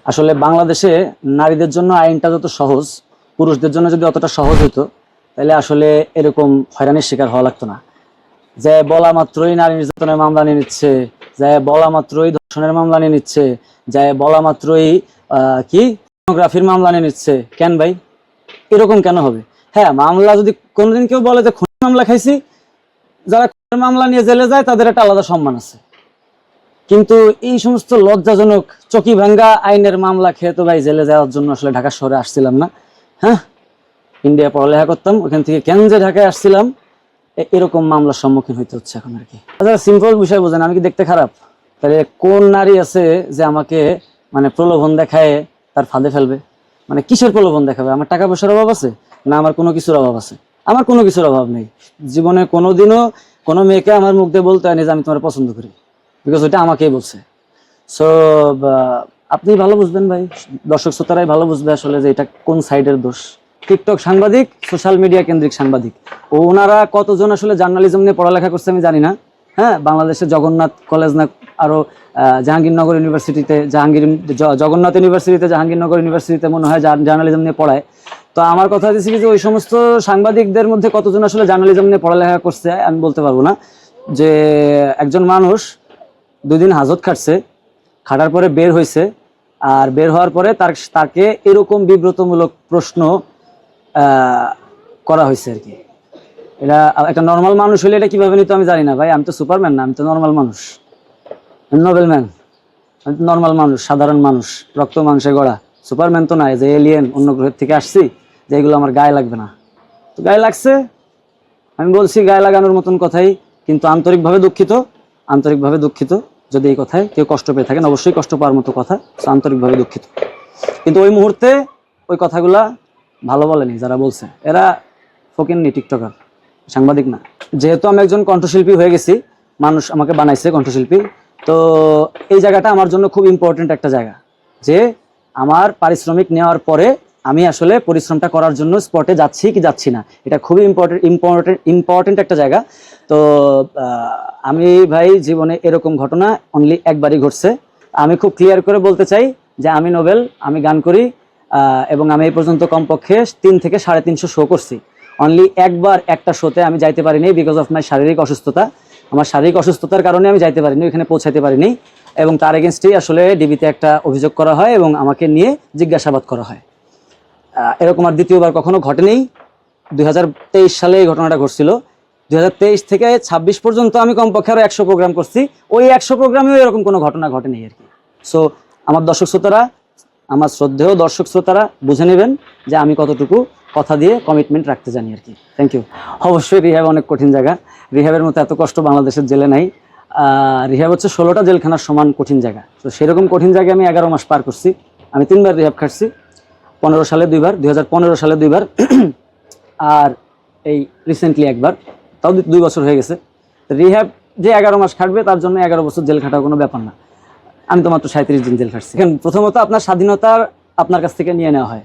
আসলে বাংলাদেশে নারীদের জন্য আইনটা যত সহজ, পুরুষদের জন্য যদি অতটা সহজ হতো তাহলে আসলে এরকম হয়রানির শিকার হওয়া লাগতো না। যে বলা মাত্রই নারী নির্যাতনের মামলা নিয়ে নিচ্ছে, যে বলা মাত্রই ধর্ষণের মামলা নিয়ে নিচ্ছে, যে বলা মাত্রই কি পর্নোগ্রাফির মামলা নিয়ে নিচ্ছে। কেন ভাই, এরকম কেন হবে? হ্যাঁ, মামলা যদি কোনোদিন কেউ বলে যে খুনের মামলা খাইছি, যারা খুনের মামলা নিয়ে জেলে যায় তাদের একটা আলাদা সম্মান আছে, কিন্তু এই সমস্ত লজ্জাজনক চকি ভাঙ্গা আইনের মামলা খেয়ে তো ভাই জেলে যাওয়ার জন্য আসলে ঢাকা শহরে আসছিলাম না। হ্যাঁ, ইন্ডিয়া পড়ালেখা করতাম, ওখান থেকে কেন যে ঢাকায় আসছিলাম, এরকম মামলার সম্মুখীন হইতে হচ্ছে এখন আর কি। আচ্ছা, সিম্পল বিষয় বোঝেন, আমি কি দেখতে খারাপ? তাহলে কোন নারী আছে যে আমাকে মানে প্রলোভন দেখায় তার ফাঁদে ফেলবে? মানে কিসের প্রলোভন দেখাবে? আমার টাকা পয়সার অভাব আছে না আমার কোনো কিছুর অভাব আছে? আমার কোনো কিছুর অভাব নেই। জীবনে কোনোদিনও কোনো মেয়েকে আমার মুখ দিয়ে বলতে হয়নি যে আমি তোমার পছন্দ করি, বিকজ ওইটা আমাকেই বলছে। সো আপনি ভালো বুঝবেন ভাই, দর্শক শ্রোতারাই ভালো বুঝবে আসলে যে এটা কোন সাইডের দোষ। টিকটক সাংবাদিক, সোশ্যাল মিডিয়া কেন্দ্রিক সাংবাদিক, ওনারা কতজন আসলে জার্নালিজম নিয়ে পড়ালেখা করছে আমি জানি না। হ্যাঁ, বাংলাদেশের জগন্নাথ কলেজ না আরো জাহাঙ্গীরনগর ইউনিভার্সিটিতে, জগন্নাথ ইউনিভার্সিটিতে, জাহাঙ্গীরনগর ইউনিভার্সিটিতে মনে হয় জার্নালিজম নিয়ে পড়ায়। তো আমার কথা হচ্ছে কি যে ওই সমস্ত সাংবাদিকদের মধ্যে কতজন আসলে জার্নালিজম নিয়ে পড়ালেখা করছে আমি বলতে পারবো না। যে একজন মানুষ 2 দিন হাজত খাটছে, খাটার পরে বের হয়েছে, আর বের হওয়ার পরে তাকে এরকম বিব্রতমূলক প্রশ্ন করা হয়েছে আর কি। এটা একটা নর্মাল মানুষ হলে এটা কিভাবে নিত আমি জানি না ভাই। আমি তো সুপারম্যান না, আমি তো নর্মাল মানুষ, নোবেল ম্যান। আমি তো নর্মাল মানুষ, সাধারণ মানুষ, রক্ত মাংসে গড়া। সুপারম্যান তো নয় যে এলিয়েন অন্য গ্রহের থেকে আসছি যে এগুলো আমার গায়ে লাগবে না। তো গায়ে লাগছে, আমি বলছি গায়ে লাগানোর মতন কথাই, কিন্তু আন্তরিকভাবে দুঃখিত। আন্তরিকভাবে দুঃখিত যদি এই কথায় কেউ কষ্ট পেয়ে থাকেন, অবশ্যই কষ্ট পাওয়ার মতো কথা, আন্তরিকভাবে দুঃখিত। কিন্তু ওই মুহূর্তে ওই কথাগুলা ভালো বলেনি যারা বলছে, এরা ফকিন্নি, টিকটকার, সাংবাদিক না। যেহেতু আমি একজন কণ্ঠশিল্পী হয়ে গেছি, মানুষ আমাকে বানাইছে কণ্ঠশিল্পী, তো এই জায়গাটা আমার জন্য খুব ইম্পর্টেন্ট একটা জায়গা, যে আমার পারিশ্রমিক নেওয়ার পরে আমি আসলে পরিশ্রমটা করার জন্য স্পটে যাচ্ছি কি যাচ্ছি না, এটা খুবই ইম্পর্টেন্ট একটা জায়গা। তো আমি ভাই জীবনে এরকম ঘটনা অনলি একবারই ঘটছে। আমি খুব ক্লিয়ার করে বলতে চাই যে আমি নোবেল, আমি গান করি, এবং আমি এই পর্যন্ত কমপক্ষে 3 থেকে 350 শো করছি। অনলি একবার একটা শোতে আমি যাইতে পারিনি বিকজ অফ মাই শারীরিক অসুস্থতা। আমার শারীরিক অসুস্থতার কারণে আমি যাইতে পারিনি, ওইখানে পৌঁছাইতে পারিনি, এবং তার এগেনস্টেই আসলে ডিবিতে একটা অভিযোগ করা হয় এবং আমাকে নিয়ে জিজ্ঞাসাবাদ করা হয়। এরকম আর দ্বিতীয়বার কখনো ঘটেনি। 2023 সালে এই ঘটনাটা ঘটছিল। 2023 থেকে 26 পর্যন্ত আমি কমপক্ষে আরো 100 প্রোগ্রাম করছি, ওই 100 প্রোগ্রামেও এরকম কোনো ঘটনা ঘটেনি আর কি। সো আমার দর্শক শ্রোতারা, আমার শ্রদ্ধেয় দর্শক শ্রোতারা বুঝে নেবেন যে আমি কতটুকু কথা দিয়ে কমিটমেন্ট রাখতে জানি আর কি। Thank you. অবশ্যই রিহ্যাব অনেক কঠিন জায়গা, রিহ্যাবের মতো এত কষ্ট বাংলাদেশের জেলে নাই। রিহ্যাব হচ্ছে 16টা জেলখানার সমান কঠিন জায়গা। তো সেরকম কঠিন জায়গায় আমি 11 মাস পার করছি। আমি 3বার রিহ্যাব খাটছি, 15 সালে 2বার, 2015 সালে 2বার, আর এই রিসেন্টলি একবার, তাও 2 বছর হয়ে গেছে। রিহ্যাব যে 11 মাস খাটবে তার জন্য 11 বছর জেল খাটাও কোনো ব্যাপার না। আমি তো মাত্র 37 দিন জেল খাটছি। প্রথমত আপনার স্বাধীনতা আপনার কাছ থেকে নিয়ে নেওয়া হয়,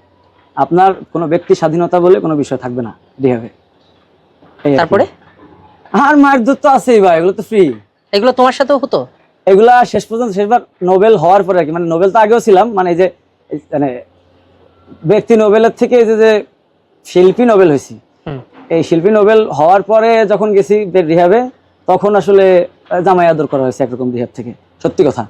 আপনার কোনো ব্যক্তি স্বাধীনতা বলে কোনো বিষয় থাকবে না রিহ্যাবে। তারপরে আর মায়ের দুধ তো আছেই ভাই, এগুলো তো ফ্রি। এগুলো তোমার সাথেও হতো? এগুলা শেষ পর্যন্ত, শেষবার নোবেল হওয়ার পরে আর কি, মানে নোবেল তো আগেও ছিলাম, মানে এই যে মানে ব্যক্তি নোবেলের থেকে এই যে শিল্পী নোবেল হয়েছি, এই শিল্পী নোবেল হওয়ার পরে যখন গেছি রিহ্যাবে, তখন আসলে জামাই আদর করা হয়েছে একরকম রিহ্যাব থেকে। সত্যি কথা,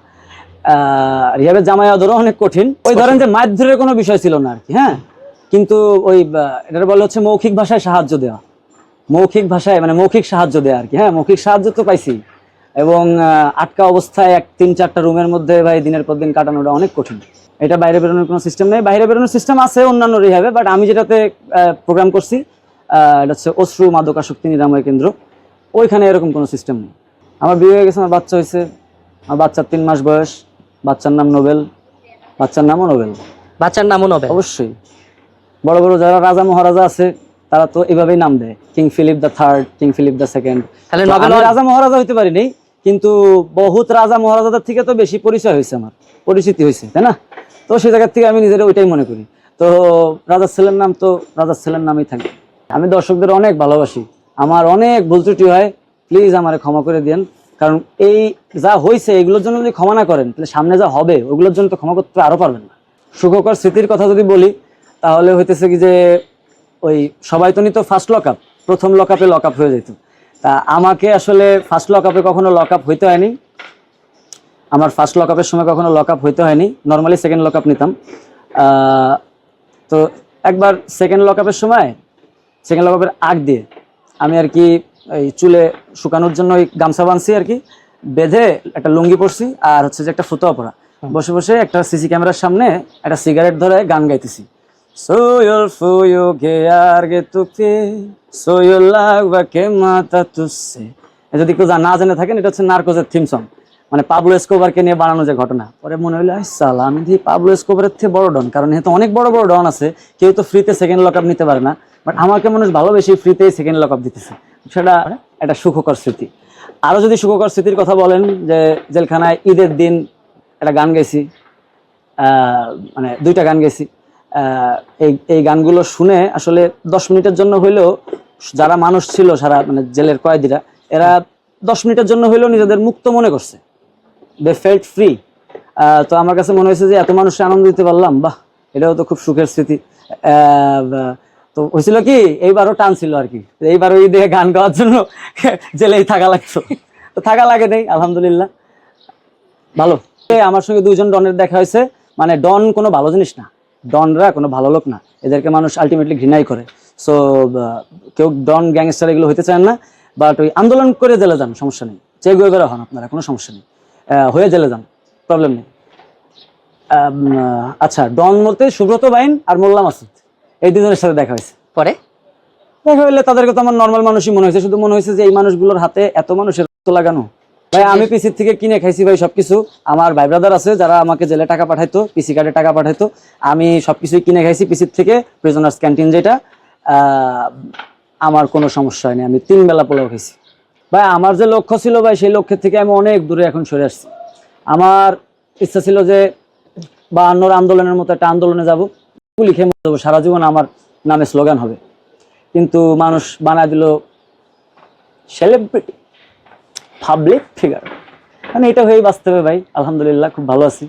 রিহ্যাবের জামাই আদরও অনেক কঠিন। ওই ধরেন যে মারধরের কোনো বিষয় ছিল না আর কি। হ্যাঁ, কিন্তু ওই এটা বলা হচ্ছে মৌখিক ভাষায় সাহায্য দেওয়া, মৌখিক ভাষায় মানে মৌখিক সাহায্য দেওয়া আর কি। হ্যাঁ, মৌখিক সাহায্য তো পাইছি, এবং আটকা অবস্থায় 3-4টা রুমের মধ্যে ভাই দিনের পর দিন কাটানোটা অনেক কঠিন। এটা বাইরে বেরোনোর কোনো সিস্টেম নেই। বাইরে বেরোনোর সিস্টেম আছে অন্যান্য রিহ্যাবে, বাট আমি যেটাতে প্রোগ্রাম করছি এটা হচ্ছে অশ্রু মাদকাসক্তি নিরাময় কেন্দ্র, ওইখানে এরকম কোনো সিস্টেম নেই। আমার বিয়ে হয়ে গেছে, আমার বাচ্চা হয়েছে, আমার বাচ্চার 3 মাস বয়স, বাচ্চার নাম নোবেল, বাচ্চার নামও নোবেল। বাচ্চার নামও নোবেল? অবশ্যই। বড় বড় যারা রাজা মহারাজা আছে তারা তো এভাবেই নাম দেয়, king Philip the third, king Philip the second. তাহলে রাজা মহারাজা হইতে পারিনি, কিন্তু বহুত রাজা মহারাজাদের থেকে তো বেশি পরিচয় হয়েছে, আমার পরিচিতি হয়েছে, তাই না? তো সেই জায়গার থেকে আমি নিজের ওইটাই মনে করি। তো রাজার ছেলের নাম তো রাজার ছেলের নামই থাকবে। আমি দর্শকদের অনেক ভালোবাসি, আমার অনেক ভুল ত্রুটি হয়, প্লিজ আমারে ক্ষমা করে দিন, কারণ এই যা হয়েছে এগুলোর জন্য যদি ক্ষমা না করেন তাহলে সামনে যা হবে ওগুলোর জন্য তো ক্ষমা করতে আরো পারবেন না। সুখকর স্মৃতির কথা যদি বলি তাহলে হইতেছে কি যে ওই সবাই তো নিত ফার্স্ট লক আপ, প্রথম লক আপে লক আপ হয়ে যেত। তা আমাকে আসলে ফার্স্ট লক আপে কখনো লক আপ হইতে হয়নি, আমার ফার্স্ট লক আপের সময় কখনো লক আপ হইতে হয়নি, নর্মালি সেকেন্ড লক আপ নিতাম। তো একবার সেকেন্ড লক আপের সময়, সেকেন্ড লক আপের আগ দিয়ে আমি আর কি এই চুলে শুকানোর জন্য ওই গামছা বাঁধছি আর কি, বেঁধে একটা লুঙ্গি পরছি আর হচ্ছে যে একটা ফুতোয়া পরা, বসে বসে একটা সিসি ক্যামেরার সামনে একটা সিগারেট ধরে গান গাইতেছি। Soy el fuego que arde tu piel, soy el agua que mata tu sed. যদি কেউ না জেনে থাকেন এটা হচ্ছে নার্কোজের থিম সং, মানে পাবলো এসকোবারকে নিয়ে বানানো যে ঘটনা। পরে মনে হইলো সালা আমি দেখি পাবলো এসকোবারের থেকে বড় ডন, কারণ এতে অনেক বড় বড় ডন আছে, কেউ তো ফ্রিতে সেকেন্ড লক আপ নিতে পারে না, বাট আমাকে মানুষ ভালোবেসে ফ্রিতেই সেকেন্ড লক আপ দিতেছে, সেটা একটা সুখকর স্মৃতি। আরো যদি সুখকর স্মৃতির কথা বলেন, যে জেলখানায় ঈদের দিন একটা গান গাইছি, মানে 2টা গান গেছি। এই গানগুলো শুনে আসলে 10 মিনিটের জন্য হইলেও যারা মানুষ ছিল সারা মানে জেলের কয়েদিরা, এরা 10 মিনিটের জন্য হইলেও নিজেদের মুক্ত মনে করছে, দে ফেল্ট ফ্রি। তো আমার কাছে মনে হয়েছে যে এত মানুষকে আনন্দ দিতে পারলাম, বাহ এটাও তো খুব সুখের স্মৃতি। তো হয়েছিল কি এইবারও টান ছিল আর কি, এইবারও ঈদে গান গাওয়ার জন্য জেলেই থাকা লাগতো, তো থাকা লাগে নেই আলহামদুলিল্লাহ ভালো। আমার সঙ্গে 2জন ডনের দেখা হয়েছে, মানে ডন কোনো ভালো জিনিস না, ডনরা কোনো ভালো লোক না, এদেরকে মানুষ আলটিমেটলি ঘৃণাই করে। সো কেউ ডন গ্যাংস্টার এগুলো হইতে চান না, বাট ওই আন্দোলন করে জেলে যান, সমস্যা নেই, চেক বেরো হন আপনারা, কোনো সমস্যা নেই, হয়ে জেলে যান, প্রবলেম নেই। আচ্ছা, ডন বলতে সুব্রত বাইন আর মোল্লা মাসুদ, এই 2জনের সাথে দেখা হয়েছে। পরে দেখা হইলে তাদেরকে তো আমার নর্মাল মানুষই মনে হয়েছে, শুধু মনে হয়েছে যে এই মানুষগুলোর হাতে এত মানুষের রক্ত লাগানো। ভাই আমি পিসির থেকে কিনে খাইছি ভাই সবকিছু, আমার ভাই ব্রাদার আছে যারা আমাকে জেলে টাকা পাঠাইতো, পিসি কার্ডে টাকা পাঠাইতো, আমি সবকিছুই কিনে খাইছি পিসির থেকে, প্রিজনার্স ক্যান্টিন যেটা, আমার কোনো সমস্যা হয়নি, আমি 3 বেলা পোলাও খাইছি। ভাই আমার যে লক্ষ্য ছিল ভাই, সেই লক্ষ্যের থেকে আমি অনেক দূরে এখন সরে আসছি। আমার ইচ্ছা ছিল যে 52 আন্দোলনের মতো একটা আন্দোলনে যাব, গুলি খেয়ে মরে যাবো, সারা জীবন আমার নামে স্লোগান হবে, কিন্তু মানুষ বানায় দিল সেলিব্রিটি, পাবলিক ফিগার, মানে এটা হয়েই বাস্তবে ভাই আলহামদুলিল্লাহ খুব ভালো আছি।